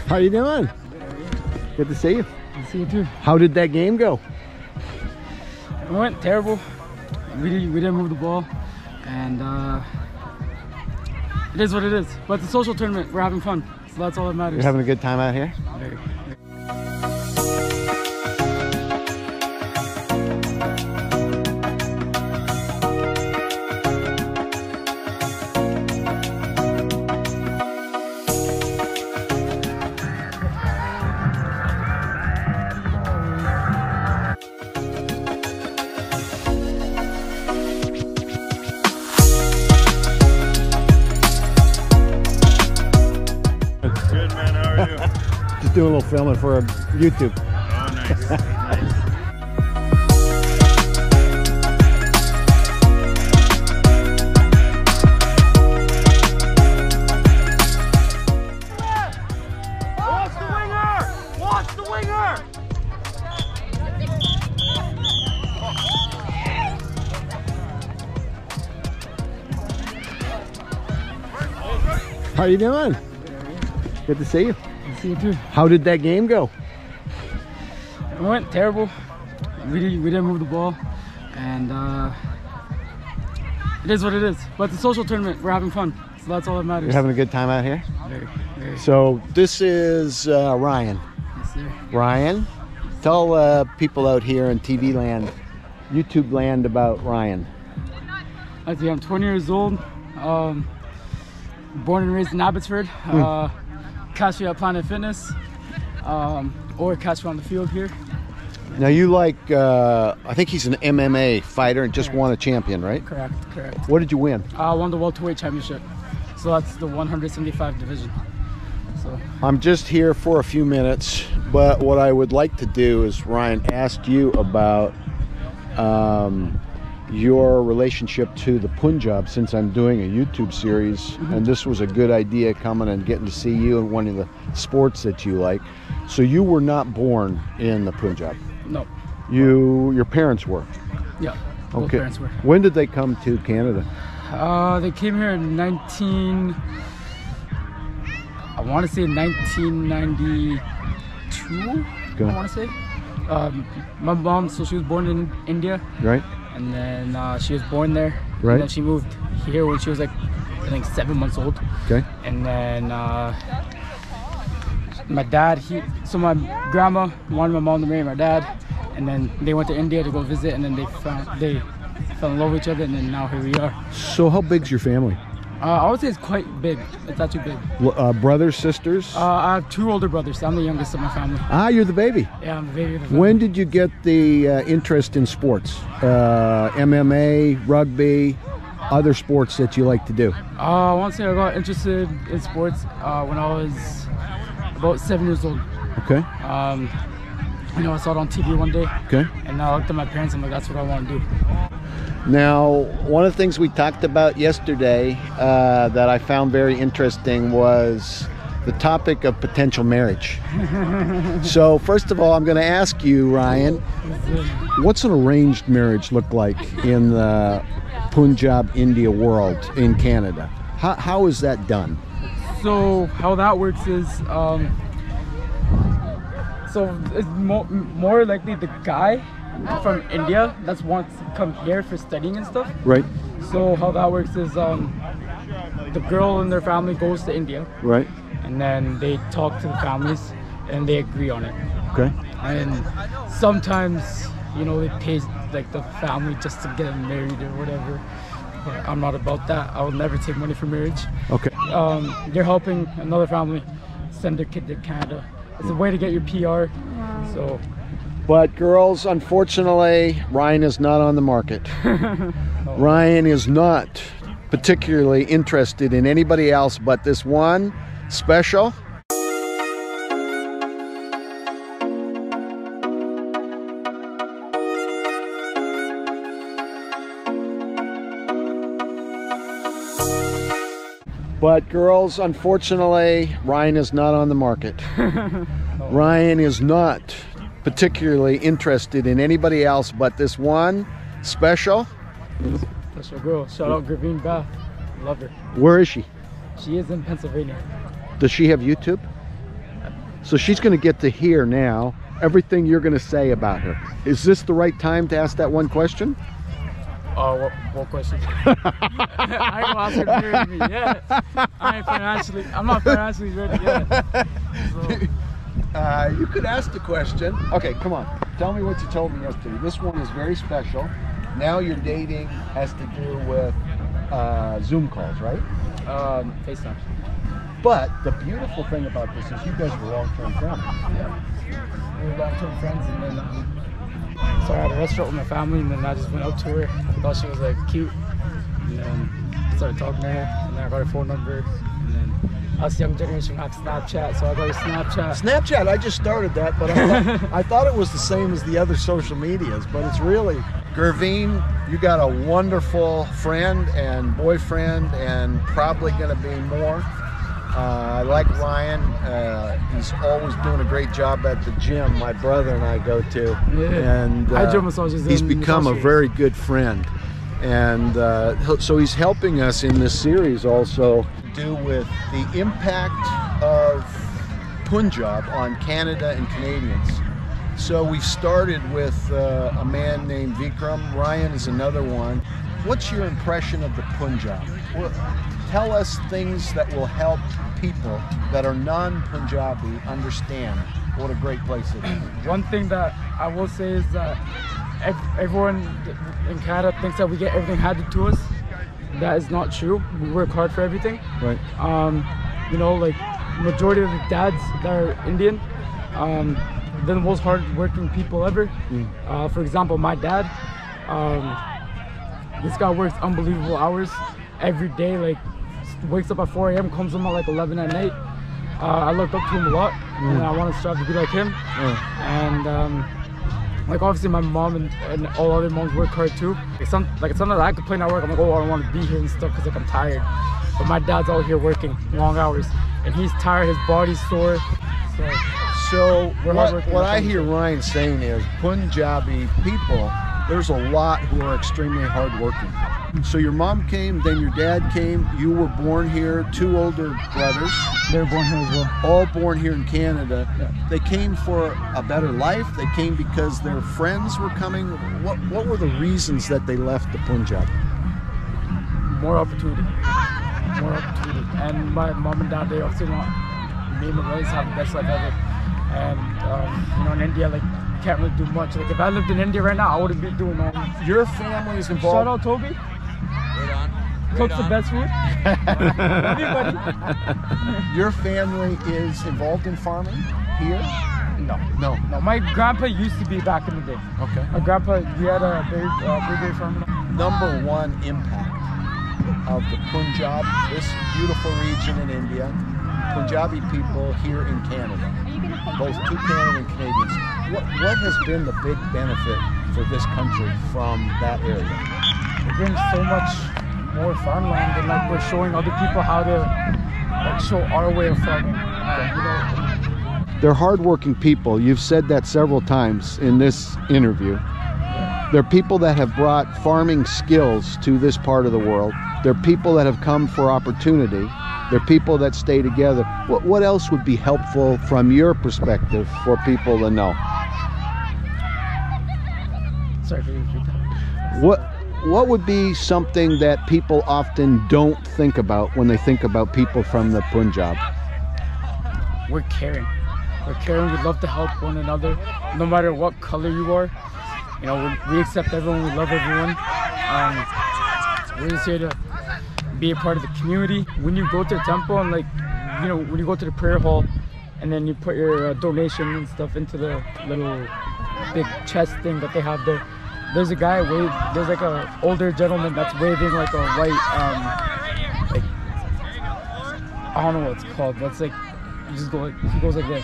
How you doing? Good to see you. Good to see you too. How did that game go? It went terrible. We didn't move the ball, and it is what it is. But it's a social tournament. We're having fun, so that's all that matters. You're having a good time out here? Very. Doing a little filming for YouTube. Oh, nice. Nice. Watch the winger! Watch the winger! How you doing? Good to see you. See you too. How did that game go? It went terrible. We didn't move the ball, and it is what it is. But it's a social tournament. We're having fun, so that's all that matters. You're having a good time out here? Very. So this is Ryan. Yes, sir. Ryan, tell people out here in TV land, YouTube land about Ryan. I'm 20 years old. Born and raised in Abbotsford. Catch me at Planet Fitness, or catch me on the field here. Now you like, I think he's an MMA fighter and just won a champion, right? Correct. What did you win? I won the welterweight championship, so that's the 175 division. So I'm just here for a few minutes, but what I would like to do is, Ryan, ask you about your relationship to the Punjab, since I'm doing a YouTube series, and this was a good idea coming and getting to see you in one of the sports that you like. So you were not born in the Punjab? No. Your parents were? Yeah. Both Okay. parents were. When did they come to Canada? They came here in 1992. Okay. I want to say. My mom, so she was born in India. Right. And then she was born there. Right. And then she moved here when she was like, I think 7 months old. Okay. And then my dad, my grandma wanted my mom to marry my dad. And then they went to India to go visit, and then they fell in love with each other, and then now here we are. So how big's your family? I would say it's quite big. It's not too big. Brothers, sisters? I have 2 older brothers. I'm the youngest of my family. Ah, you're the baby. Yeah, I'm the baby of the family. When did you get the interest in sports? MMA, rugby, other sports that you like to do? I want to say I got interested in sports when I was about 7 years old. Okay. I saw it on TV one day. Okay. And I looked at my parents and I'm like, that's what I want to do. Now, one of the things we talked about yesterday that I found very interesting was the topic of potential marriage. So first of all, I'm going to ask you, Ryan, what's an arranged marriage look like in the Punjab, India world in Canada? How is that done? So how that works is, so it's more likely the guy from India that wants to come here for studying and stuff. Right. So how that works is the girl and their family goes to India. Right. And then they talk to the families and they agree on it. Okay. And sometimes, they pay like the family just to get them married or whatever. But I'm not about that. I will never take money for marriage. Okay. They're helping another family send their kid to Canada. It's a way to get your PR. So. But girls, unfortunately, Ryan is not on the market. No. Ryan is not particularly interested in anybody else but this one special. But girls, unfortunately, Ryan is not on the market. No. Ryan is not particularly interested in anybody else but this one special. That's your girl. Shout out Gravine Bath. Love her. Where is she? She is in Pennsylvania. Does she have YouTube? So she's going to get to hear now everything you're going to say about her. Is this the right time to ask that one question? What question? I ain't gonna ask her to marry me yet. I'm not financially ready yet. So. You could ask the question. Okay, come on. Tell me what you told me yesterday. This one is very special. Now your dating has to do with Zoom calls, right? FaceTime. But the beautiful thing about this is you guys were long-term friends. Yeah. We were long-term friends, and then so I had a restaurant with my family, and then I just went up to her. I thought she was like cute, and then started talking to her, and then I got her phone number, and then us young generation have Snapchat, so I got her Snapchat. Snapchat, I just started that, but I thought it was the same as the other social medias, but it's really... Gervine, you got a wonderful friend and boyfriend, and probably going to be more. I like Ryan. He's always doing a great job at the gym my brother and I go to. Yeah. And he's become a very good friend. And so he's helping us in this series also to do with the impact of Punjab on Canada and Canadians. So we've started with a man named Vikram. Ryan is another one. What's your impression of the Punjab? Well, tell us things that will help people that are non-Punjabi understand what a great place it is. One thing that I will say is that everyone in Canada thinks that we get everything handed to us. That is not true. We work hard for everything. Right. You know, like majority of the dads that are Indian, they're the most hard-working people ever. For example, my dad, this guy works unbelievable hours every day. Like, wakes up at 4 a.m., comes home at like 11 at night. I look up to him a lot, and I want to strive to be like him. And like obviously my mom and all other moms work hard too. It's something that I complain at work. I'm like, oh, I don't want to be here and stuff because like I'm tired. But my dad's out here working long hours, and he's tired. His body's sore. So what I hear Ryan saying is Punjabi people, there's a lot who are extremely hardworking. So your mom came, then your dad came, you were born here, 2 older brothers. They were born here as well. All born here in Canada. Yeah. They came for a better life. They came because their friends were coming. What were the reasons that they left the Punjab? More opportunity. More opportunity. And my mom and dad, they also want me and my brothers to have the best life ever. And you know, in India, like, you can't really do much. Like, if I lived in India right now, I wouldn't be doing all this. Your family is involved. Shout out Toby. Cooks the best food. Love you, buddy. Your family is involved in farming here? No. My grandpa used to be back in the day. Okay. My grandpa, we had a berry farm. Number one impact of the Punjab, this beautiful region in India, Punjabi people here in Canada, both to Canada and Canadians. What has been the big benefit for this country from that area? It brings so much more farmland, and like we're showing other people how to like show our way of farming. You know. They're hardworking people. You've said that several times in this interview. Yeah. They're people that have brought farming skills to this part of the world. They're people that have come for opportunity. They're people that stay together. What else would be helpful from your perspective for people to know? Sorry, can you repeat that? What would be something that people often don't think about when they think about people from the Punjab? We're caring. We're caring. We love to help one another, no matter what color you are. You know, we accept everyone. We love everyone. We're just here to be a part of the community. When you go to the temple and like, you know, when you go to the prayer hall, and then you put your donation and stuff into the little big chest thing that they have there. There's a guy there's like an older gentleman that's waving like a white, like, I don't know what it's called, but it's like, you just go like, he goes like this.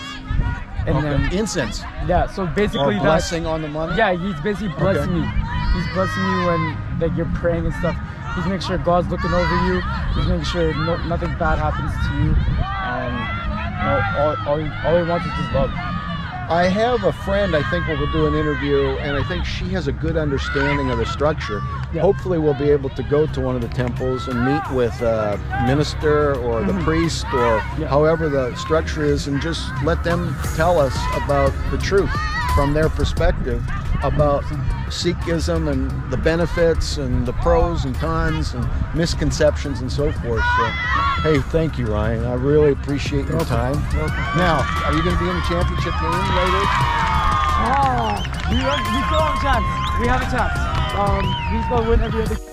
And then incense. Yeah, so basically or blessing on the money? Yeah, he's basically blessing me. He's blessing you when like you're praying and stuff. He's making sure God's looking over you. He's making sure nothing bad happens to you. And you know, all he wants is just love. I have a friend, I think we'll do an interview, and I think she has a good understanding of the structure. Yeah. Hopefully we'll be able to go to one of the temples and meet with a minister or the priest or however the structure is, and just let them tell us about the truth from their perspective about Sikhism and the benefits and the pros and cons and misconceptions and so forth. So, hey, thank you, Ryan. I really appreciate your time. Now, are you going to be in the championship game later? We still have a chance. We have a chance. We still win every other.